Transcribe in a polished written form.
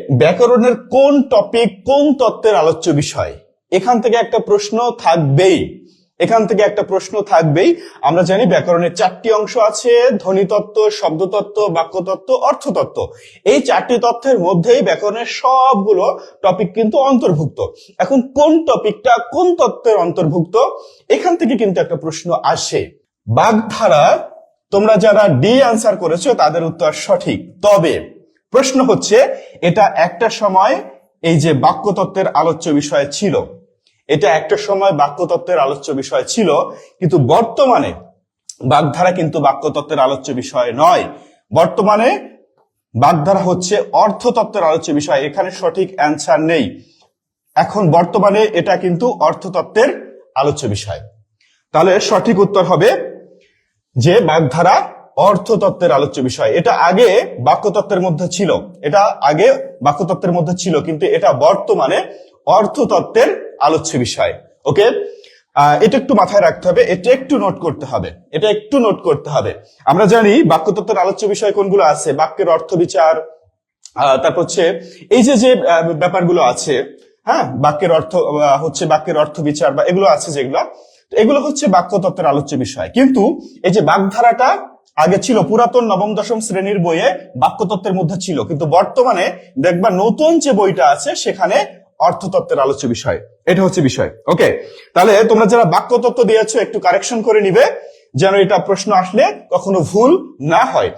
ব্যাকরণের কোন টপিক কোন তত্ত্বের আলোচ্য বিষয়? এখান থেকে একটা প্রশ্ন থাকবেই। আমরা জানি ব্যাকরণের 4টি অংশ আছে: ধ্বনিতত্ত্ব, শব্দতত্ত্ব, বাক্যতত্ত্ব, অর্থতত্ত্ব। এই 4টি তত্ত্বের মধ্যেই ব্যাকরণের সবগুলো টপিক কিন্তু অন্তর্ভুক্ত। এখন কোন টপিকটা কোন তত্ত্বের অন্তর্ভুক্ত, এখান থেকে কিন্তু একটা প্রশ্ন আসে। বাগধারা, তোমরা যারা ডি আনসার করেছো তাদের উত্তর সঠিক। তবে প্রশ্ন হচ্ছে, এটা একটা সময় এই যে বাক্যতত্ত্বের আলোচ্য বিষয় ছিল, কিন্তু বর্তমানে বাগধারা কিন্তু বাক্যতত্ত্বের আলোচ্য বিষয় নয়। বর্তমানে বাগধারা হচ্ছে অর্থতত্ত্বের আলোচ্য বিষয়। এখানে সঠিক অ্যান্সার নেই। এখন বর্তমানে এটা কিন্তু অর্থতত্ত্বের আলোচ্য বিষয়। তাহলে সঠিক উত্তর হবে যে বাগধারা অর্থতত্ত্বের আলোচ্য বিষয়। এটা আগে বাক্যতত্ত্বের মধ্যে ছিল, কিন্তু এটা বর্তমানে অর্থতত্ত্বের আলোচ্য বিষয়। ওকে, এটা একটু মাথায় রাখতে হবে, এটা একটু নোট করতে হবে। আমরা জানি বাক্যতত্ত্বের আলোচ্য বিষয় কোনগুলো আছে: বাক্যের অর্থ বিচার, তারপর হচ্ছে এই যে ব্যাপারগুলো আছে, হ্যাঁ, বাক্যের অর্থ বিচার বা এগুলো আছে, এগুলো হচ্ছে বাক্যতত্ত্বের আলোচ্য বিষয়। কিন্তু এই যে বাগধারাটা আগে ছিল, পুরাতন নবম দশম শ্রেণীর বইয়ে বাক্যতত্ত্বের মধ্যে ছিল, কিন্তু বর্তমানে দেখবা নতুন যে বইটা আছে সেখানে অর্থতত্ত্বের আলোচ্য বিষয়। এটা হচ্ছে বিষয়। ওকে, তাহলে তোমরা যারা বাক্যতত্ত্ব দিয়েছো একটু কারেকশন করে নিবে, যেন এটা প্রশ্ন আসলে কখনো ভুল না হয়।